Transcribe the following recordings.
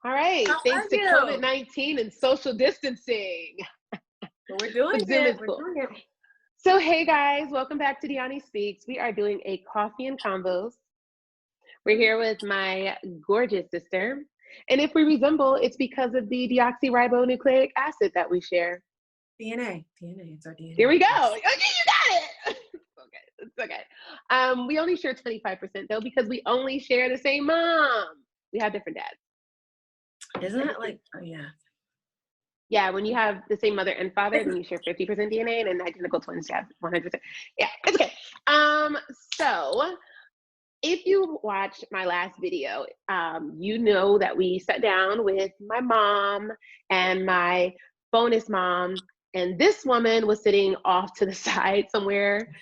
All right. How Thanks are to you? COVID-19 and social distancing. Well, we're doing Zoom is it. We're cool. doing it. So, hey guys, welcome back to Deani Speaks. We are doing a coffee and combos. We're here with my gorgeous sister. And if we resemble, it's because of the deoxyribonucleic acid that we share. DNA. It's our DNA. Here we go. Okay, you got it. It's okay. We only share 25% though, because we only share the same mom. We have different dads. Isn't that like, oh yeah. Yeah, when you have the same mother and father, then you share 50% DNA, and then identical twins have 100%. Yeah, it's okay. So if you watched my last video, you know that we sat down with my mom and my bonus mom, and this woman was sitting off to the side somewhere,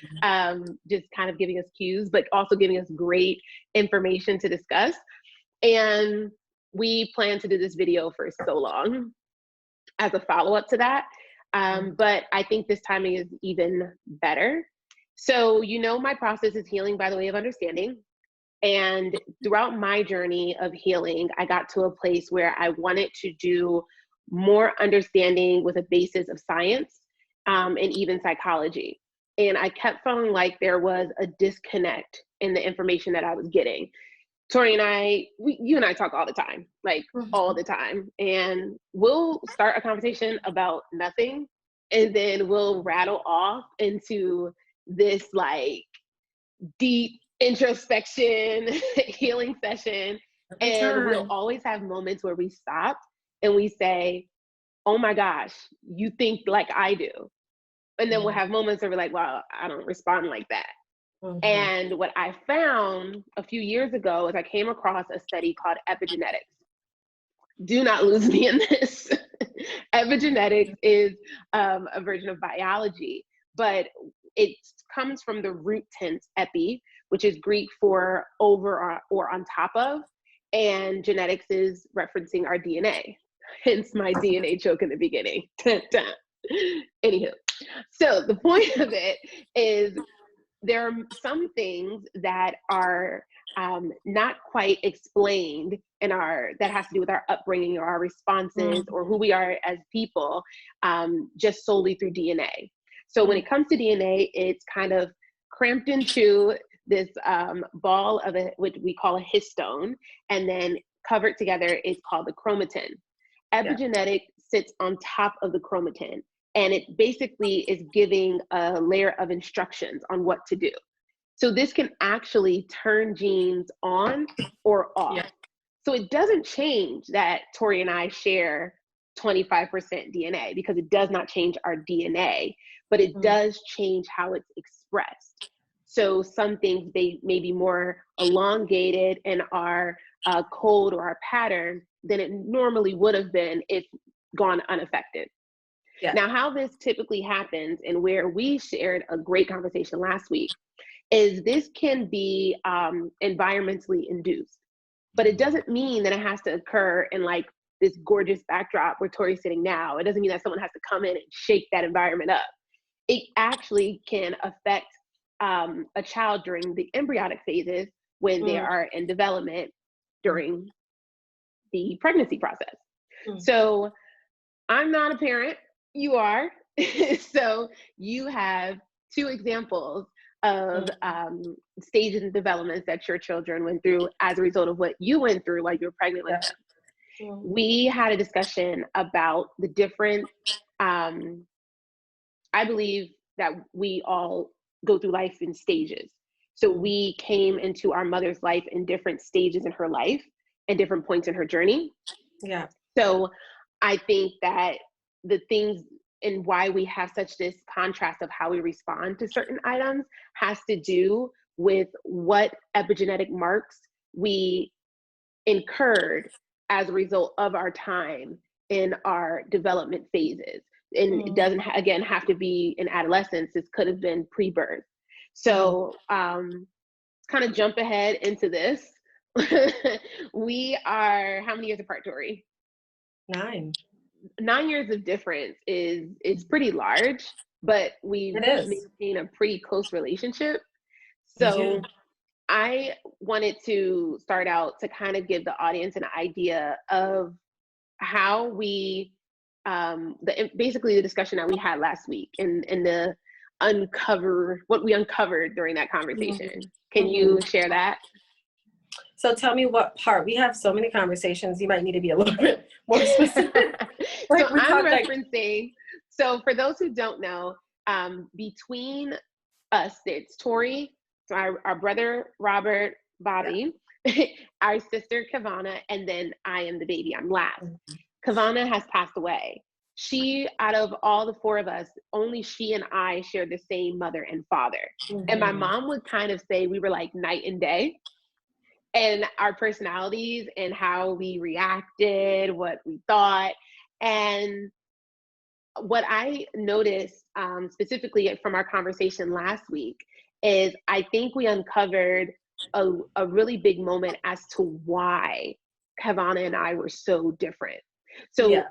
just kind of giving us cues, but also giving us great information to discuss. And we planned to do this video for so long as a follow-up to that. But I think this timing is even better. So, you know, my process is healing by the way of understanding. And throughout my journey of healing, I got to a place where I wanted to do more understanding with a basis of science and even psychology. And I kept feeling like there was a disconnect in the information that I was getting. Tori and I, you and I talk all the time, like all the time. And we'll start a conversation about nothing, and then we'll rattle off into this like deep introspection, healing session. And we'll always have moments where we stop and we say, oh my gosh, you think like I do. And then we'll have moments where we're like, well, I don't respond like that. And what I found a few years ago is I came across a study called Epigenetics. Do not lose me in this. Epigenetics is a version of biology, but it comes from the root tense epi, which is Greek for over or on top of, and genetics is referencing our DNA. Hence my DNA joke in the beginning. Anywho, so the point of it is there are some things that are not quite explained in that has to do with our upbringing or our responses or who we are as people, just solely through DNA. So when it comes to DNA, it's kind of cramped into this ball of which we call a histone, and then covered together is called the chromatin. Epigenetic sits on top of the chromatin, and it basically is giving a layer of instructions on what to do. So this can actually turn genes on or off. So it doesn't change that Tori and I share 25% DNA, because it does not change our DNA, but it does change how it's expressed. So some things may be more elongated in our code or our pattern than it normally would have been if gone unaffected. Now, how this typically happens, and where we shared a great conversation last week, is this can be environmentally induced, but it doesn't mean that it has to occur in like this gorgeous backdrop where Tori's sitting now. It doesn't mean that someone has to come in and shake that environment up. It actually can affect a child during the embryonic phases when they are in development during the pregnancy process. So I'm not a parent. You are. So you have two examples of stages and developments that your children went through as a result of what you went through while you were pregnant with them. We had a discussion about the different, I believe that we all go through life in stages. So we came into our mother's life in different stages in her life and different points in her journey. So I think that the things and why we have such this contrast of how we respond to certain items has to do with what epigenetic marks we incurred as a result of our time in our development phases. And it doesn't, again, have to be in adolescence. This could have been pre-birth. So kind of jump ahead into this. We are, how many years apart, Tori? 9. 9 years of difference is pretty large, but we maintain a pretty close relationship. So I wanted to start out to kind of give the audience an idea of how we, basically the discussion that we had last week and the what we uncovered during that conversation. Can you share that? So tell me what part. We have so many conversations. You might need to be a little bit more specific. So I'm referencing, so for those who don't know, between us, it's Tori, our brother Robert, Bobby, our sister Kavana, and then I am the baby. I'm last. Kavana has passed away. She, out of all the four of us, only she and I share the same mother and father. And my mom would kind of say we were like night and day. And our personalities and how we reacted, what we thought. And what I noticed specifically from our conversation last week is I think we uncovered a really big moment as to why Kavana and I were so different. So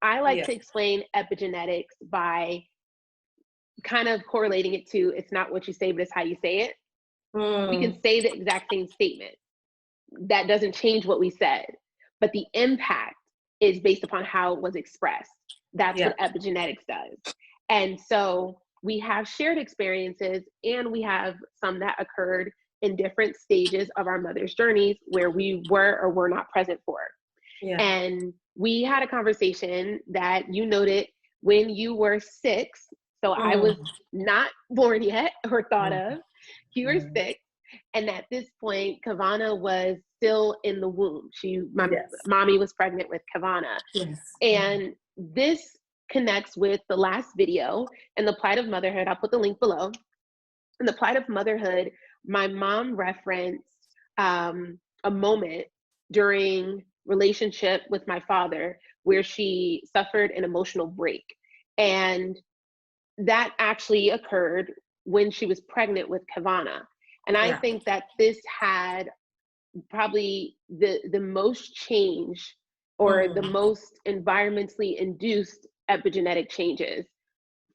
I like to explain epigenetics by kind of correlating it to, it's not what you say, but it's how you say it. We can say the exact same statement. That doesn't change what we said, but the impact is based upon how it was expressed. That's what epigenetics does. And so we have shared experiences, and we have some that occurred in different stages of our mother's journeys where we were or were not present for. And we had a conversation that you noted when you were 6. So I was not born yet or thought of. You were 6. And at this point, Kavana was still in the womb. Mommy was pregnant with Kavana. And this connects with the last video and the plight of motherhood. I'll put the link below. In the plight of motherhood, my mom referenced a moment during relationship with my father where she suffered an emotional break. And that actually occurred when she was pregnant with Kavana. And I think that this had probably the most change or the most environmentally induced epigenetic changes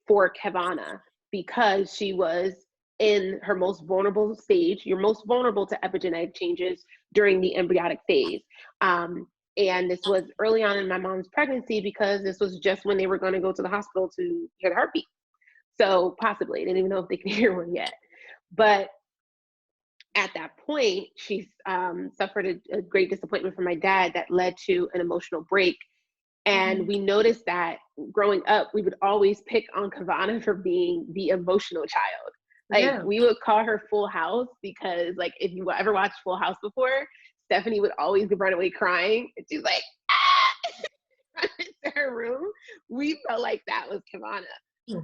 for Kavana, because she was in her most vulnerable stage. You're most vulnerable to epigenetic changes during the embryonic phase. And this was early on in my mom's pregnancy, because this was just when they were going to go to the hospital to hear the heartbeat. So possibly, they didn't even know if they could hear one yet. But at that point, she suffered a great disappointment from my dad that led to an emotional break. And we noticed that growing up, we would always pick on Kavana for being the emotional child. Like we would call her Full House, because like if you ever watched Full House before, Stephanie would always run away crying. And she's like, run into her room. We felt like that was Kavana.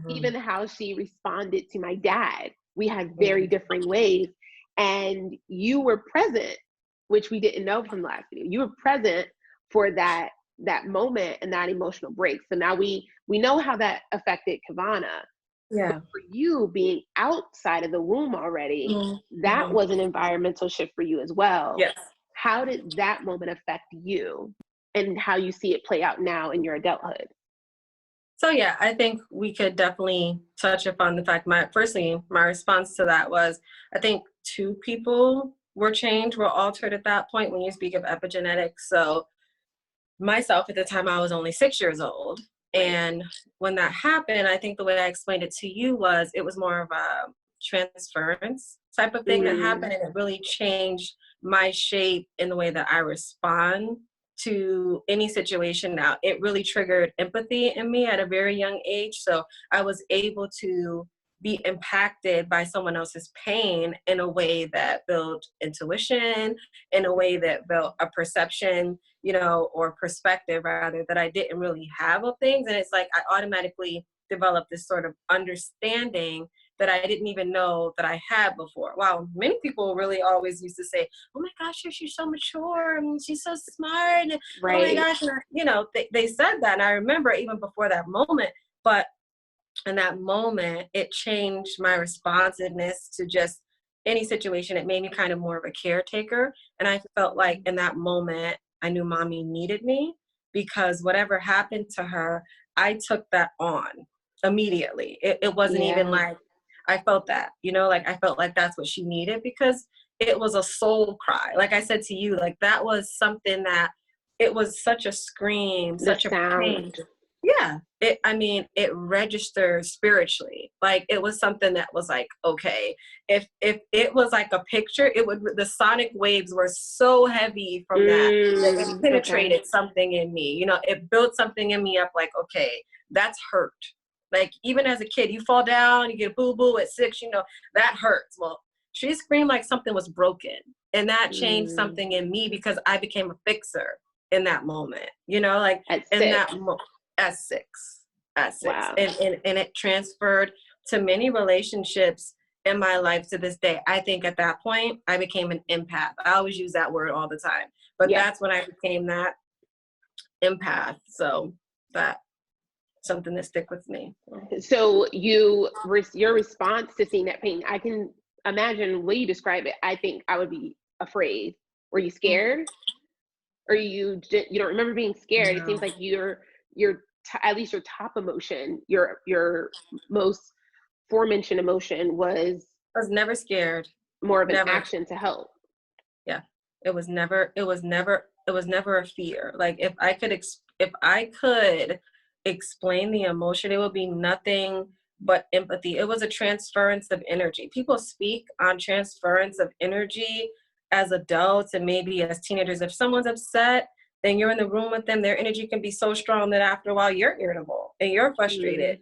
Even how she responded to my dad, we had very different ways. And you were present, which we didn't know from the last video. You were present for that moment and that emotional break. So now we know how that affected Kavana. But for you being outside of the womb already, that was an environmental shift for you as well. How did that moment affect you, and how you see it play out now in your adulthood? So yeah, I think we could definitely touch upon the fact, my response to that was, I think 2 people were altered at that point when you speak of epigenetics. So myself, at the time, I was only 6 years old. And when that happened, I think the way I explained it to you was, it was more of a transference type of thing that happened. And it really changed my shape in the way that I respond to any situation now. It really triggered empathy in me at a very young age. So I was able to be impacted by someone else's pain in a way that built intuition, in a way that built a perception, or perspective rather, that I didn't really have of things. And it's like I automatically developed this sort of understanding that I didn't even know that I had before. Wow, many people really always used to say, "Oh my gosh, she's so mature and she's so smart." And, oh my gosh, and, they said that. And I remember even before that moment, but in that moment, it changed my responsiveness to just any situation. It made me kind of more of a caretaker. And I felt like in that moment, I knew mommy needed me, because whatever happened to her, I took that on immediately. It wasn't even like, I felt that, like I felt like that's what she needed, because it was a soul cry. Like I said to you, like that was something that it was such a scream, The such a pain. sound. Yeah. It registered spiritually. Like it was something that was like, okay, if it was like a picture, the sonic waves were so heavy from that it Okay. penetrated something in me. You know, it built something in me up like, okay, that's hurt. Like even as a kid, you fall down, you get a boo-boo at 6, you know, that hurts. Well, she screamed like something was broken. And that changed something in me because I became a fixer in that moment, you know, like At in 6. that at 6, Wow. and it transferred to many relationships in my life to this day. I think at that point I became an empath. I always use that word all the time, but Yeah. that's when I became that empath. So that something that stick with me. So your response to seeing that pain, I can imagine the way you describe it. I think I would be afraid. Were you scared? Or you don't remember being scared? It No. seems like at least your top emotion, your most forementioned emotion was I was never scared. more of an Never. action to help. Yeah. It was never a fear. Like if I could explain the emotion, it would be nothing but empathy. It was a transference of energy. People speak on transference of energy as adults and maybe as teenagers. If someone's upset, then you're in the room with them, their energy can be so strong that after a while you're irritable and you're frustrated.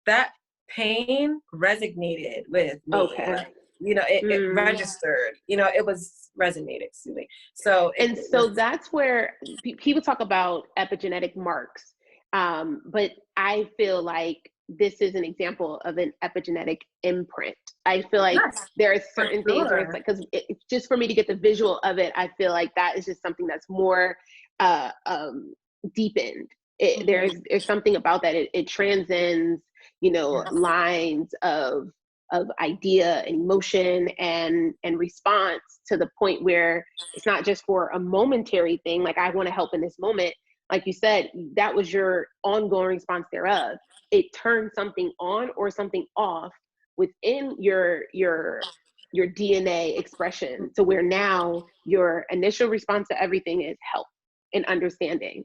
That pain resonated with me. Okay. Like, you know, it registered, you know, it was resonated, excuse me. So And so that's where people talk about epigenetic marks. But I feel like this is an example of an epigenetic imprint. I feel like there are certain things where it's like, because it's just for me to get the visual of it, I feel like that is just something that's more deepened. There's something about that. It transcends, lines of idea and emotion and response, to the point where it's not just for a momentary thing, like I want to help in this moment. Like you said, that was your ongoing response thereof. It turned something on or something off within your DNA expression, to where now your initial response to everything is help and understanding.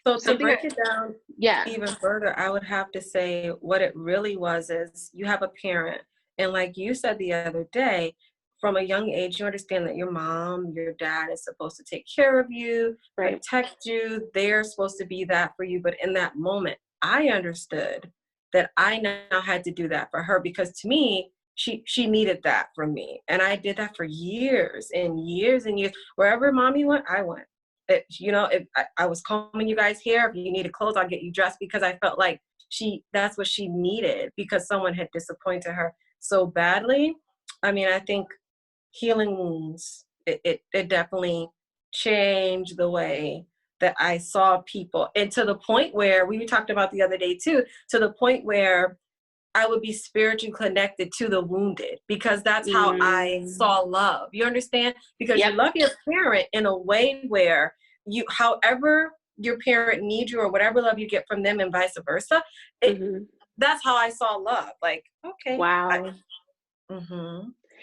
So to break it down Yeah. even further, I would have to say what it really was is you have a parent. And like you said the other day, from a young age, you understand that your mom, your dad is supposed to take care of you, Right. protect you. They're supposed to be that for you. But in that moment, I understood that I now had to do that for her, because to me, she needed that from me. And I did that for years and years and years. Wherever mommy went, I went. If I was combing you guys' hair, if you needed clothes, I'll get you dressed, because I felt like that's what she needed, because someone had disappointed her so badly. I mean, I think healing wounds, it definitely changed the way that I saw people. And to the point where we talked about the other day too, to the point where I would be spiritually connected to the wounded, because that's how I saw love. You understand? Because you love your parent in a way where however your parent needs you, or whatever love you get from them, and vice versa. That's how I saw love. Like, okay. Wow.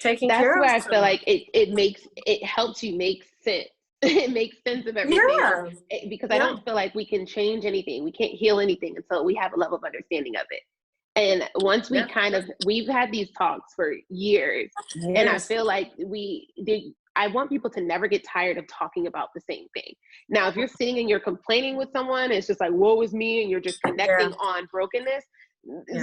Taking That's care of where I feel someone. like it helps you make sense. It makes sense of everything. Yeah. Because I don't feel like we can change anything. We can't heal anything until we have a level of understanding of it. And once we've had these talks for years, and I feel like I want people to never get tired of talking about the same thing. Now, if you're sitting and you're complaining with someone, it's just like, woe is me, and you're just connecting on brokenness,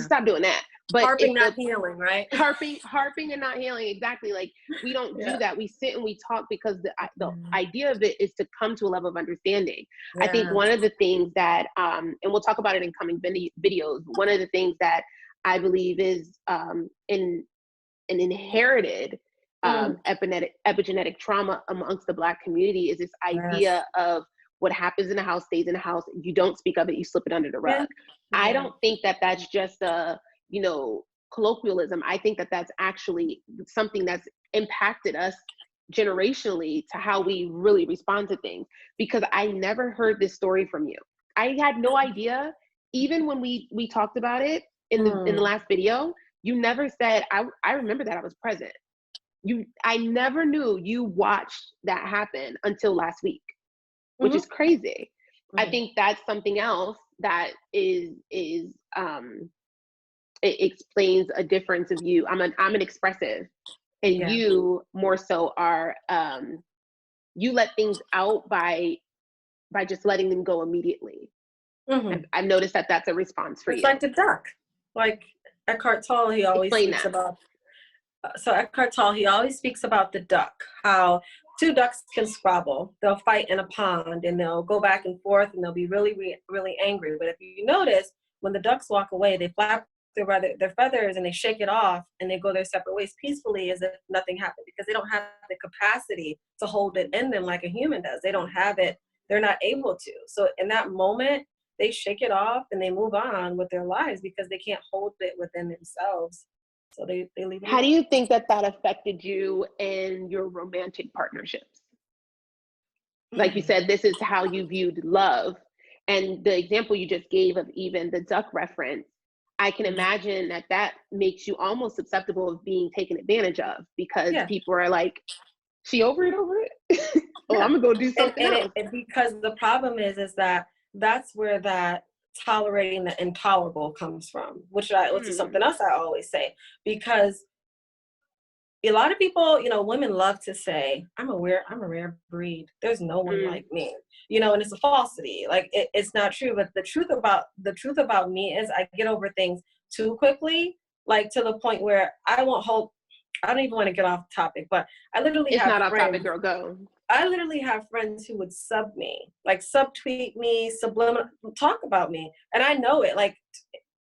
stop doing that. But harping, not healing, right? Harping and not healing, exactly. Like, we don't do that. We sit and we talk because the idea of it is to come to a level of understanding. I think one of the things that, and we'll talk about it in coming videos, one of the things that I believe is an inherited epigenetic trauma amongst the Black community is this idea of what happens in the house stays in the house. You don't speak of it, you slip it under the rug. I don't think that that's just a colloquialism. I think that that's actually something that's impacted us generationally to how we really respond to things, because I never heard this story from you. I had no idea. Even when we talked about it in the last video, you never said, I remember that I was present. I never knew you watched that happen until last week, which Mm-hmm. is crazy. Mm-hmm. I think that's something else that is it explains a difference of you. I'm an expressive, and Yeah. you more so are you let things out by just letting them go immediately. Mm-hmm. I've noticed that that's a response for It's you. like the duck. Like Eckhart Tolle, he always Explain speaks that. about. So Eckhart Tolle, he always speaks about the duck, how two ducks can squabble. They'll fight in a pond and they'll go back and forth and they'll be really, really angry. But if you notice, when the ducks walk away, they flap their feathers and they shake it off and they go their separate ways peacefully as if nothing happened, because they don't have the capacity to hold it in them like a human does. They don't have it. They're not able to. So in that moment, they shake it off and they move on with their lives because they can't hold it within themselves. So they leave it. How do you think that affected you and your romantic partnerships? Like you said, this is how you viewed love. And the example you just gave of even the duck reference, I can imagine that makes you almost susceptible of being taken advantage of, because people are like, she over it. Oh, I'm gonna go do something else. And because the problem is that that's where that tolerating the intolerable comes from, which is something else I always say, because a lot of people, women love to say, I'm a rare breed. There's no one like me, and it's a falsity. Like it's not true. But the truth about me is I get over things too quickly, like to the point where I don't even want to get off topic, but I literally it's have not off friends. Topic, girl, go. I literally have friends who would sub me, like subtweet me, subliminal, talk about me. And I know it, like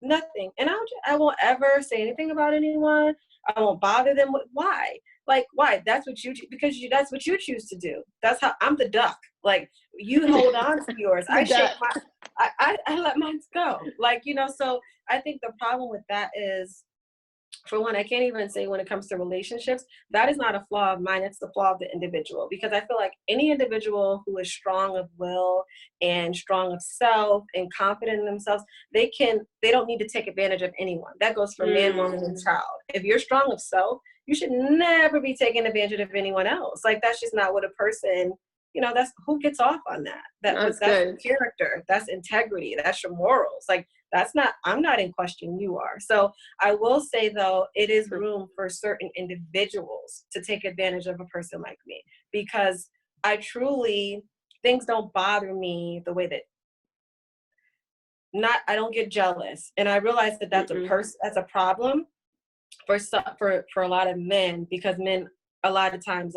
nothing. And I won't ever say anything about anyone. I won't bother them. Why? Like, why? That's what that's what you choose to do. That's how I'm the duck. Like, you hold on to yours. I let mine go. Like, so I think the problem with that is, for one, I can't even say when it comes to relationships, that is not a flaw of mine. It's the flaw of the individual, because I feel like any individual who is strong of will and strong of self and confident in themselves, they don't need to take advantage of anyone. That goes for man, woman, and child. If you're strong of self, you should never be taking advantage of anyone else. Like, that's just not what a person, that's who gets off on that. That's character. That's integrity. That's your morals. Like, I'm not in question, you are. So I will say, though, it is room for certain individuals to take advantage of a person like me, because things don't bother me the way that, I don't get jealous. And I realize that that's a problem for a lot of men, because men a lot of times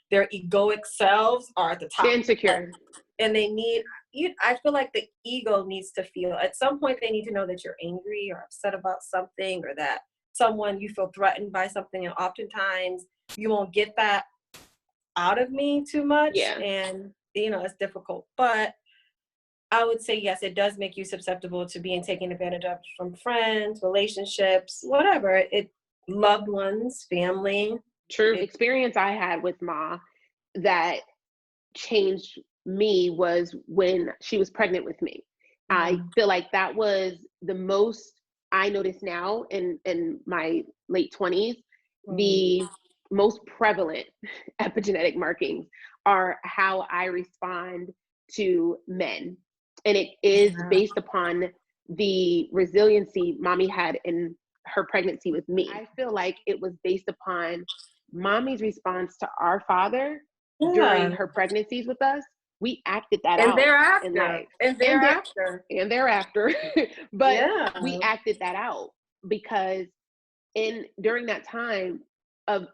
their egoic selves are at the top. Insecure. And they need, I feel like the ego needs to feel, at some point they need to know that you're angry or upset about something, or that you feel threatened by something. And oftentimes you won't get that out of me too much. Yeah. And, it's difficult. But I would say, yes, it does make you susceptible to being taken advantage of from friends, relationships, whatever. Loved ones, family. True. Experience I had with Ma that changed me was when she was pregnant with me. I feel like that was the most I notice now in my late 20s. The most prevalent epigenetic markings are how I respond to men. And it is based upon the resiliency mommy had in her pregnancy with me. I feel like it was based upon mommy's response to our father during her pregnancies with us. We acted that out in life. And thereafter. But we acted that out because during that time of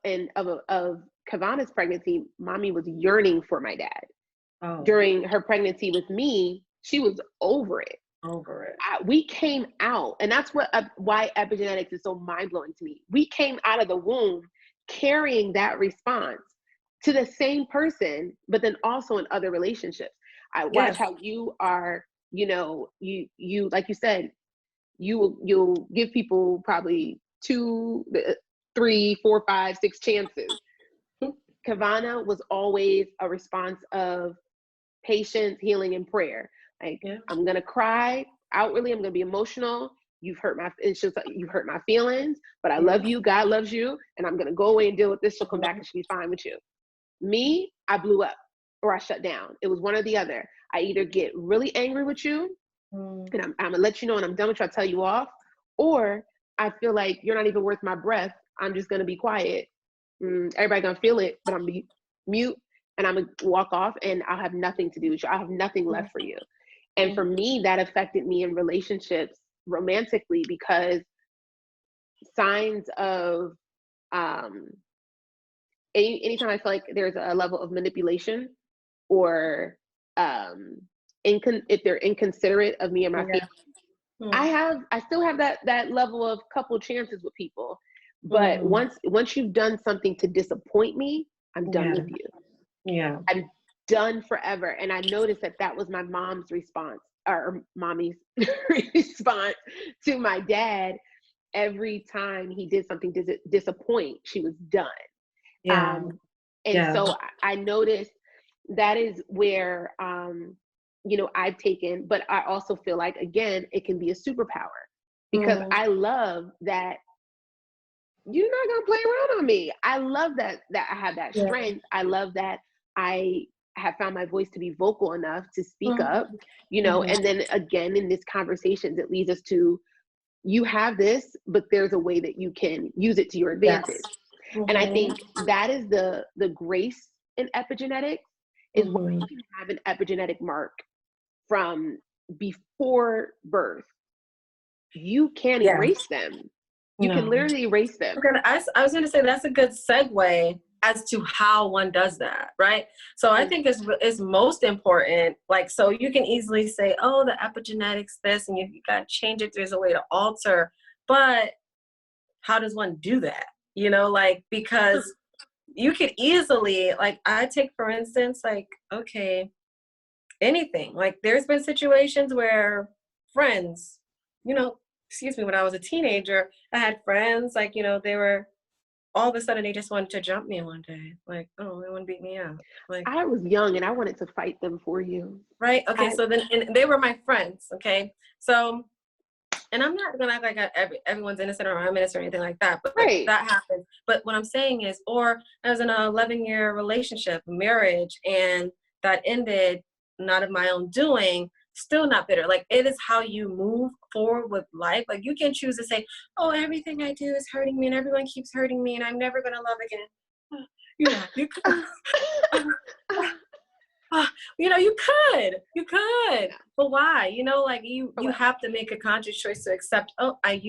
Kavana's pregnancy, mommy was yearning for my dad. During her pregnancy with me, she was over it. We came out, and that's why epigenetics is so mind-blowing to me. We came out of the womb carrying that response to the same person, but then also in other relationships. I watch how you are, you like you said, you'll give people probably 2, 3, 4, 5, 6 chances. Kavana was always a response of patience, healing, and prayer. Like, I'm gonna cry outwardly, I'm gonna be emotional, it's just like, you hurt my feelings, but I love you, God loves you, and I'm going to go away and deal with this. She'll come back and she'll be fine with you. Me, I blew up or I shut down. It was one or the other. I either get really angry with you and I'm going to let you know and I'm done with you, I'll tell you off, or I feel like you're not even worth my breath. I'm just going to be quiet. Everybody going to feel it, but I'm going to be mute and I'm going to walk off and I'll have nothing to do with you. I'll have nothing left for you. And for me, that affected me in relationships romantically, because signs of anytime I feel like there's a level of manipulation or if they're inconsiderate of me and my family, I still have that level of couple chances with people. But once you've done something to disappoint me, I'm done with you. Yeah. I'm done forever. And I noticed that was my mom's response, or mommy's response to my dad. Every time he did something to disappoint, she was done. So I noticed that is where, I've taken, but I also feel like, again, it can be a superpower, because I love that you're not going to play around on me. I love that I have that strength. I love that I have found my voice to be vocal enough to speak up, and then again, in this conversation, it leads us to, you have this, but there's a way that you can use it to your advantage. And I think that is the grace in epigenetics, is when you can have an epigenetic mark from before birth, you can erase them. You can literally erase them. I was going to say that's a good segue as to how one does that, right? So I think it's most important, like, so you can easily say, oh, the epigenetics this, and you got to change it, there's a way to alter, but how does one do that? Because you could easily, like, I take, for instance, like, okay, anything, like, there's been situations where friends, when I was a teenager, I had friends, like, they were, all of a sudden, they just wanted to jump me one day. Like, oh, they want to beat me up. Like, I was young and I wanted to fight them for you. Right? Okay, so then, and they were my friends, okay? So, and I'm not going to act like everyone's innocent or I'm innocent or anything like that, but that happens. But what I'm saying is, or I was in an 11-year relationship, marriage, and that ended not of my own doing, still not bitter. Like, it is how you move forward with life. Like, you can choose to say, oh, everything I do is hurting me and everyone keeps hurting me and I'm never going to love again. You could. You could. But why? You have to make a conscious choice to accept, oh, I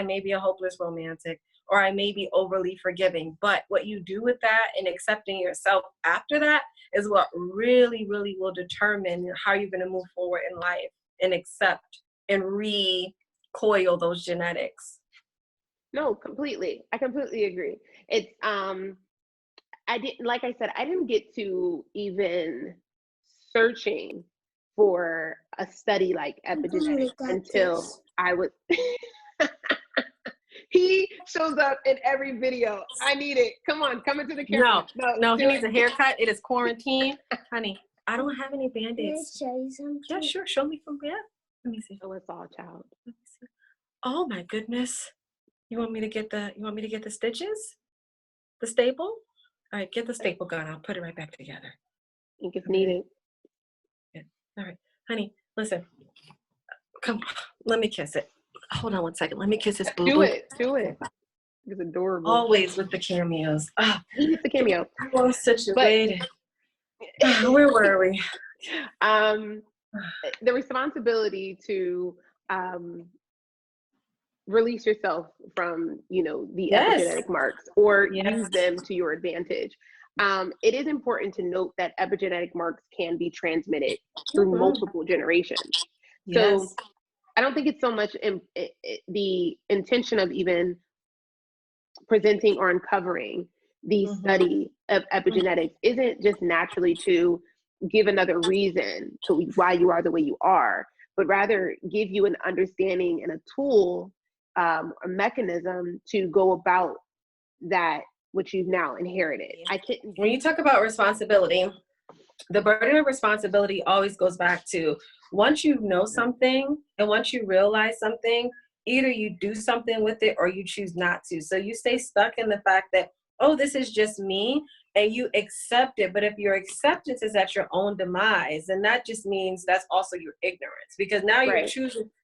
may be a hopeless romantic, or I may be overly forgiving. But what you do with that and accepting yourself after that is what really, really will determine how you're going to move forward in life and accept and recoil those genetics. No, completely. I completely agree. It's, I didn't get to even searching for a study like epigenetics until I was, he shows up in every video. I need it. Come into the camera. No, he needs a haircut. It is quarantine. Honey, I don't have any Band-Aids. Can I show you something? Yeah, sure. Show me from where? Let me see. Oh, it's all child. Let me see. Oh my goodness. You want me to get the stitches? The staple? All right, get the staple gun. I'll put it right back together. Ink if needed. Yeah. All right, honey, listen. Come, let me kiss it. Hold on 1 second. Let me kiss this boo. Do it. It's adorable. Always with the cameos. He gets the cameo. I was situated. Where were we? The responsibility to release yourself from, the epigenetic marks, or use them to your advantage. It is important to note that epigenetic marks can be transmitted through multiple generations. So I don't think it's so much the intention of even presenting or uncovering the study of epigenetics isn't just naturally to give another reason to why you are the way you are, but rather give you an understanding and a tool, a mechanism to go about that which you've now inherited. When you talk about responsibility, the burden of responsibility always goes back to, once you know something and once you realize something, either you do something with it or you choose not to. So you stay stuck in the fact that, oh, this is just me, and you accept it. But if your acceptance is at your own demise, then that just means that's also your ignorance, because now Right.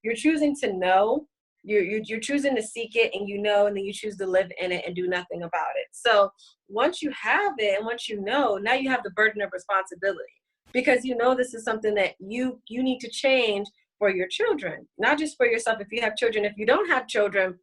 you're choosing to know, you're choosing to seek it, and and then you choose to live in it and do nothing about it. So once you have it and once you know, now you have the burden of responsibility, because you know this is something that you need to change for your children, not just for yourself if you have children. If you don't have children,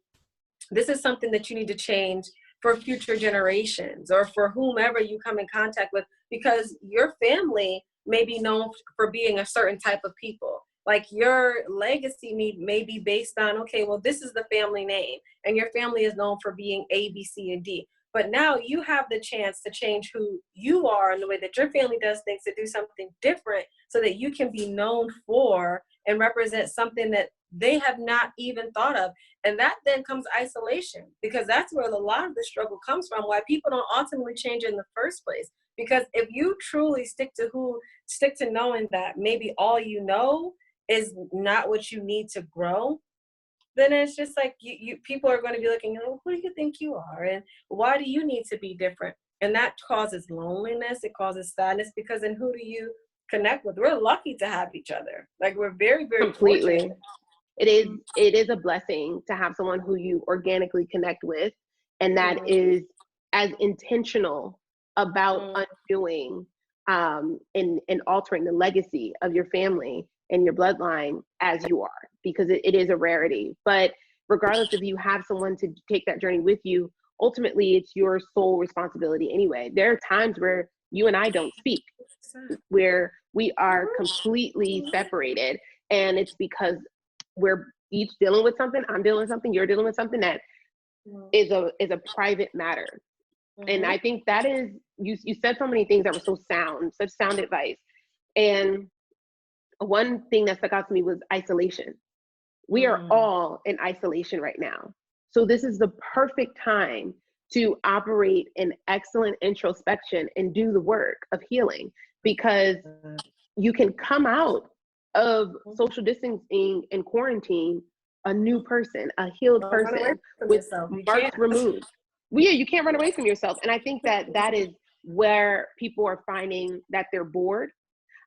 this is something that you need to change for future generations or for whomever you come in contact with, because your family may be known for being a certain type of people. Like your legacy may be based on, okay, well, this is the family name, and your family is known for being A, B, C, and D. But now you have the chance to change who you are and the way that your family does things, to do something different so that you can be known for and represent something that they have not even thought of. And that then comes isolation, because that's where a lot of the struggle comes from, why people don't ultimately change in the first place. Because if you truly stick to knowing that maybe all you know is not what you need to grow, then it's just like you people are going to be looking, oh, who do you think you are? And why do you need to be different? And that causes loneliness. It causes sadness, because then who do you connect with? We're lucky to have each other. Like, we're very, very Completely. fortunate. It is a blessing to have someone who you organically connect with, and that is as intentional about undoing and altering the legacy of your family and your bloodline as you are, because it is a rarity. But regardless if you have someone to take that journey with you, ultimately it's your sole responsibility anyway. There are times where you and I don't speak, where we are completely separated, and it's because we're each dealing with something. I'm dealing with something, you're dealing with something that is a private matter. And I think that is, you said so many things that were so sound, such sound advice. And one thing that stuck out to me was isolation. We are all in isolation right now. So this is the perfect time to operate in excellent introspection and do the work of healing, because you can come out of social distancing and quarantine a new person, a healed person with marks removed. Well, yeah, you can't run away from yourself. And I think that is where people are finding that they're bored.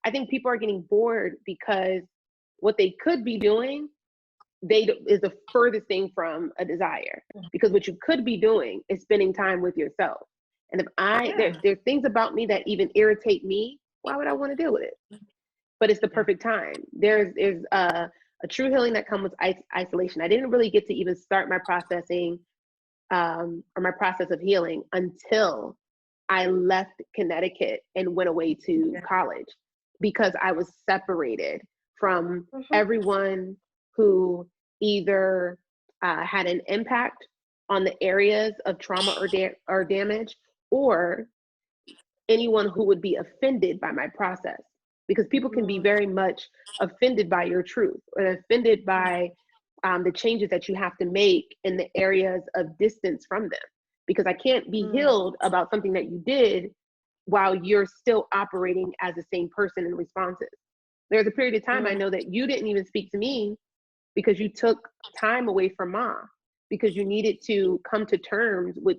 I think people are getting bored because what they could be doing is the furthest thing from a desire, because what you could be doing is spending time with yourself. And if there's things about me that even irritate me, why would I want to deal with it? But it's the perfect time. There's a true healing that comes with isolation. I didn't really get to even start my processing or my process of healing until I left Connecticut and went away to college, because I was separated from everyone who either had an impact on the areas of trauma or damage, or anyone who would be offended by my process. Because people can be very much offended by your truth, or offended by the changes that you have to make in the areas of distance from them. Because I can't be healed about something that you did while you're still operating as the same person and responsive. There's a period of time I know that you didn't even speak to me because you took time away from Ma, because you needed to come to terms with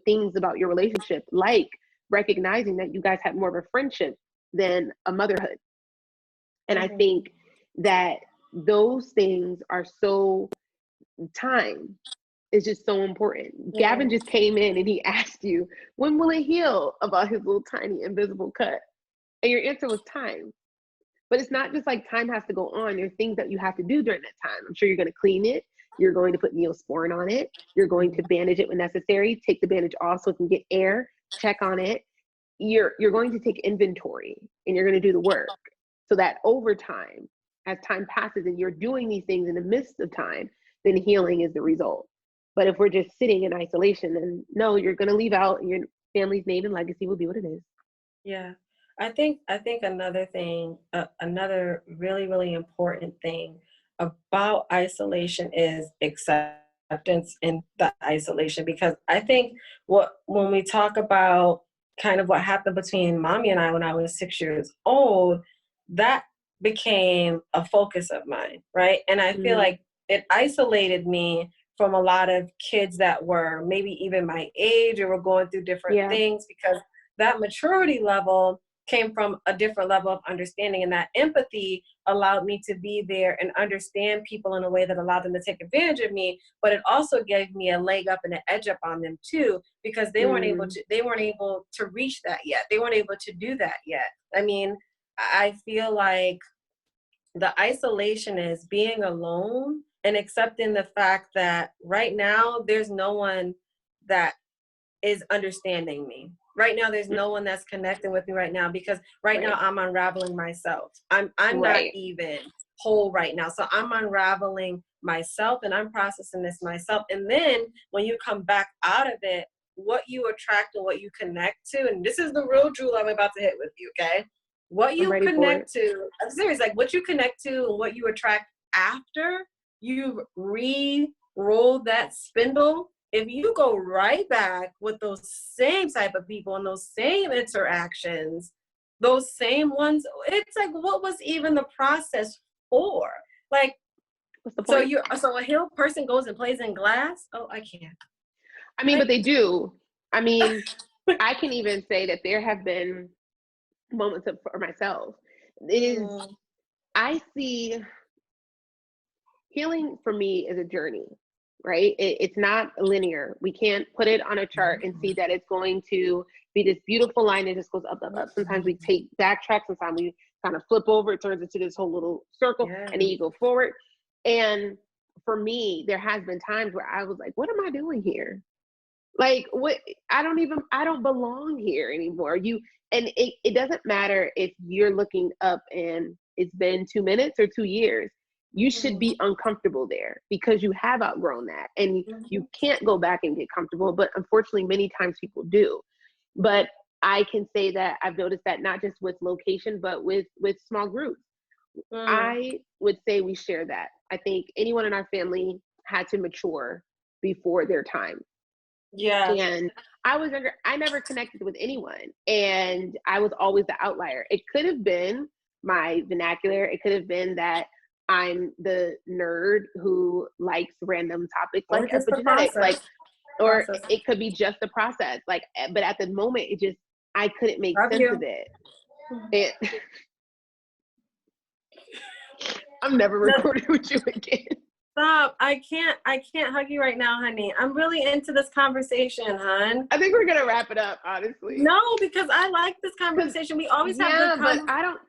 things about your relationship, like recognizing that you guys had more of a friendship than a motherhood. And I think that those things are so, time is just so important. Gavin just came in and he asked you, when will it heal, about his little tiny invisible cut? And your answer was time. But it's not just like time has to go on. There are things that you have to do during that time. I'm sure you're going to clean it. You're going to put Neosporin on it. You're going to bandage it when necessary. Take the bandage off so it can get air. Check on it. You're going to take inventory, and you're going to do the work, so that over time, as time passes and you're doing these things in the midst of time, then healing is the result. But if we're just sitting in isolation, then no, you're going to leave out, and your family's name and legacy will be what it is. Yeah. I think another thing, another really, really important thing about isolation is acceptance in the isolation. Because I think when we talk about kind of what happened between Mommy and I when I was 6 years old, that became a focus of mine, right? And I feel like it isolated me from a lot of kids that were maybe even my age or were going through different things, because that maturity level came from a different level of understanding, and that empathy allowed me to be there and understand people in a way that allowed them to take advantage of me. But it also gave me a leg up and an edge up on them too, because they weren't able to reach that yet. They weren't able to do that yet. I mean, I feel like the isolation is being alone and accepting the fact that right now there's no one that is understanding me. Right now, there's no one that's connecting with me right now, because right now I'm unraveling myself. I'm not even whole right now. So I'm unraveling myself and I'm processing this myself. And then when you come back out of it, what you attract and what you connect to, and this is the real jewel I'm about to hit with you, okay? What you connect to, I'm serious, like what you connect to and what you attract after you re-roll that spindle. If you go right back with those same type of people and those same interactions, those same ones, it's like, what was even the process for? Like, what's the point? So a healed person goes and plays in glass? Oh, I can't. I mean, but they do. I mean, I can even say that there have been moments for myself. It is, I see healing for me is a journey. Right? It's not linear. We can't put it on a chart and see that it's going to be this beautiful line that just goes up, up, up. Sometimes we take backtrack. Sometimes we kind of flip over. It turns into this whole little circle, and then you go forward. And for me, there has been times where I was like, what am I doing here? Like, what? I don't belong here anymore. And it doesn't matter if you're looking up and it's been 2 minutes or 2 years. You should be uncomfortable there because you have outgrown that, and you can't go back and get comfortable. But unfortunately, many times people do. But I can say that I've noticed that not just with location, but with small groups. I would say we share that. I think anyone in our family had to mature before their time. Yeah. And I was younger. I never connected with anyone, and I was always the outlier. It could have been my vernacular. It could have been that I'm the nerd who likes random topics like epigenetics, like, or it could be just the process, like, but at the moment, I couldn't make sense of it. I'm never recording with you again. Stop. I can't hug you right now, honey. I'm really into this conversation, hon. I think we're going to wrap it up, honestly. No, because I like this conversation. We always have good conversations. But